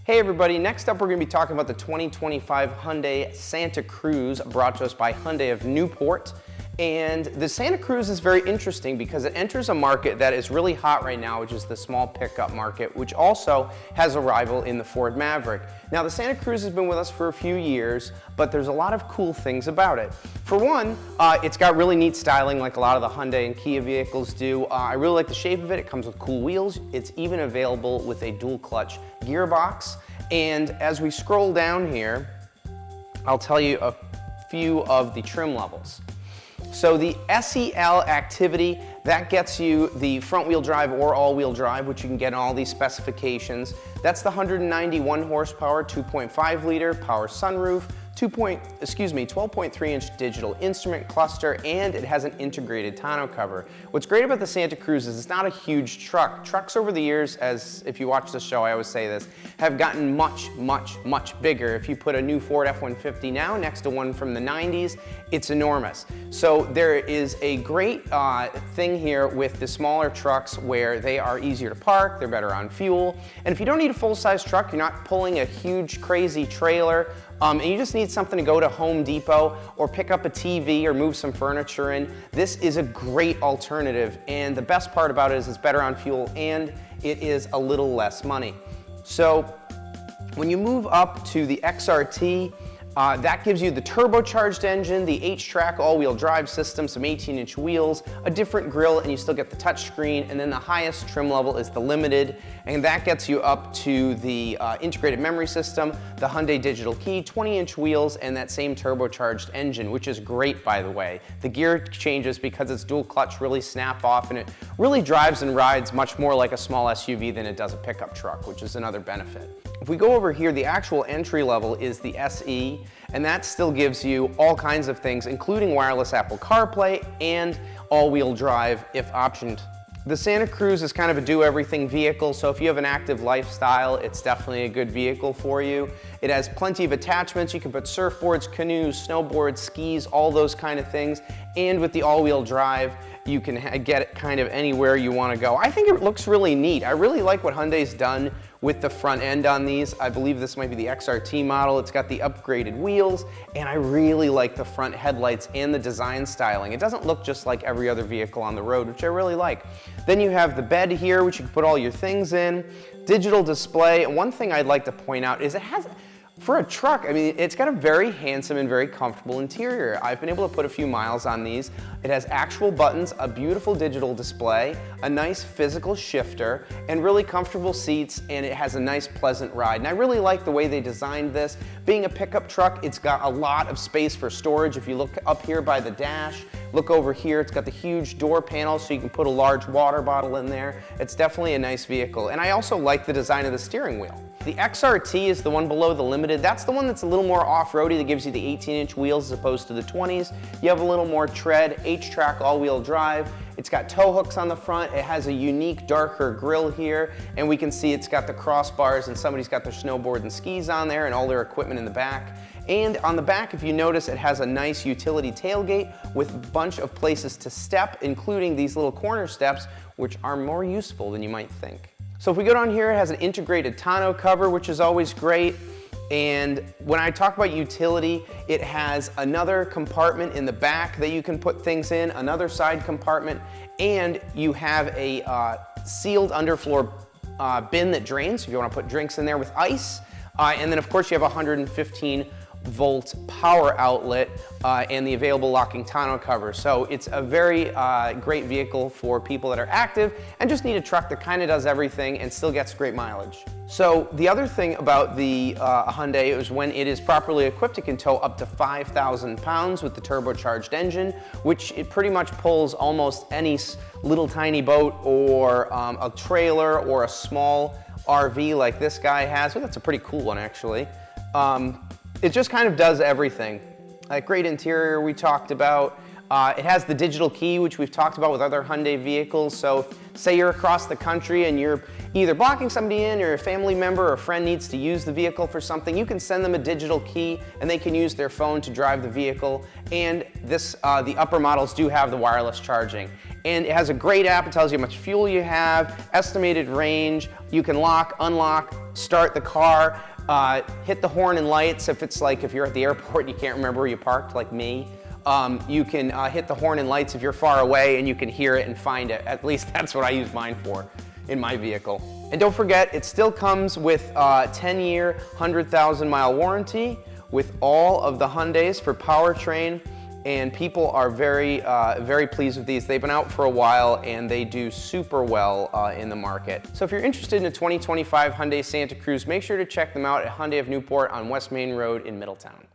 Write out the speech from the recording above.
Hey everybody, next up we're going to be talking about the 2025 Hyundai Santa Cruz, brought to us by Hyundai of Newport. And the Santa Cruz is very interesting because it enters a market that is really hot right now, which is the small pickup market, which also has a rival in the Ford Maverick. Now the Santa Cruz has been with us for a few years, but there's a lot of cool things about it. For one, it's got really neat styling like a lot of the Hyundai and Kia vehicles do. I really like the shape of it. It comes with cool wheels. It's even available with a dual clutch gearbox. And as we scroll down here, I'll tell you a few of the trim levels. So the SEL Activity, that gets you the front wheel drive or all wheel drive, which you can get in all these specifications. That's the 191 horsepower, 2.5 liter power sunroof, 12.3 inch digital instrument cluster, and it has an integrated tonneau cover. What's great about the Santa Cruz is it's not a huge truck. Trucks over the years, as if you watch the show, I always say this, have gotten much, much, much bigger. If you put a new Ford F-150 now next to one from the 90s, it's enormous. So there is a great thing here with the smaller trucks where they are easier to park, they're better on fuel, and if you don't need a full-size truck, you're not pulling a huge, crazy trailer, and you just need something to go to Home Depot or pick up a TV or move some furniture in, this is a great alternative. And the best part about it is it's better on fuel and it is a little less money. So when you move up to the XRT, that gives you the turbocharged engine, the H-Track all-wheel drive system, some 18-inch wheels, a different grille, and you still get the touchscreen. And then the highest trim level is the Limited, and that gets you up to the integrated memory system, the Hyundai digital key, 20-inch wheels, and that same turbocharged engine, which is great, by the way. The gear changes because it's dual clutch really snap off, and it really drives and rides much more like a small SUV than it does a pickup truck, which is another benefit. If we go over here, the actual entry level is the SE, and that still gives you all kinds of things, including wireless Apple CarPlay and all-wheel drive if optioned. The Santa Cruz is kind of a do-everything vehicle, so if you have an active lifestyle, it's definitely a good vehicle for you. It has plenty of attachments. You can put surfboards, canoes, snowboards, skis, all those kind of things. And with the all-wheel drive, you can get it kind of anywhere you want to go. I think it looks really neat. I really like what Hyundai's done with the front end on these. I believe this might be the XRT model. It's got the upgraded wheels, and I really like the front headlights and the design styling. It doesn't look just like every other vehicle on the road, which I really like. Then you have the bed here, which you can put all your things in, digital display. And one thing I'd like to point out is it has, for a truck, I mean, it's got a very handsome and very comfortable interior. I've been able to put a few miles on these. It has actual buttons, a beautiful digital display, a nice physical shifter, and really comfortable seats, and it has a nice, pleasant ride. And I really like the way they designed this. Being a pickup truck, it's got a lot of space for storage. If you look up here by the dash, look over here, it's got the huge door panel so you can put a large water bottle in there. It's definitely a nice vehicle. And I also like the design of the steering wheel. The XRT is the one below the Limited. That's the one that's a little more off-roady, that gives you the 18-inch wheels as opposed to the 20s. You have a little more tread, H-Track all-wheel drive. It's got tow hooks on the front. It has a unique darker grille here, and we can see it's got the crossbars, and somebody's got their snowboard and skis on there and all their equipment in the back. And on the back, if you notice, it has a nice utility tailgate with a bunch of places to step, including these little corner steps, which are more useful than you might think. So if we go down here, it has an integrated tonneau cover, which is always great. And when I talk about utility, it has another compartment in the back that you can put things in, another side compartment, and you have a sealed underfloor bin that drains if you want to put drinks in there with ice. And then of course you have a 115-volt power outlet and the available locking tonneau cover. So it's a very great vehicle for people that are active and just need a truck that kind of does everything and still gets great mileage. So the other thing about the Hyundai is when it is properly equipped, it can tow up to 5,000 pounds with the turbocharged engine, which it pretty much pulls almost any little tiny boat or a trailer or a small RV like this guy has. Well, that's a pretty cool one actually. It just kind of does everything. That great interior we talked about. It has the digital key, which we've talked about with other Hyundai vehicles. So say you're across the country and you're either blocking somebody in, or a family member or a friend needs to use the vehicle for something, you can send them a digital key and they can use their phone to drive the vehicle. And this, the upper models do have the wireless charging. And it has a great app. It tells you how much fuel you have, estimated range. You can lock, unlock, start the car, hit the horn and lights if you're at the airport and you can't remember where you parked, like me. You can hit the horn and lights if you're far away and you can hear it and find it. At least that's what I use mine for in my vehicle. And don't forget, it still comes with a 10-year, 100,000-mile warranty with all of the Hyundais for powertrain, and people are very, very pleased with these. They've been out for a while and they do super well in the market. So if you're interested in a 2025 Hyundai Santa Cruz, make sure to check them out at Hyundai of Newport on West Main Road in Middletown.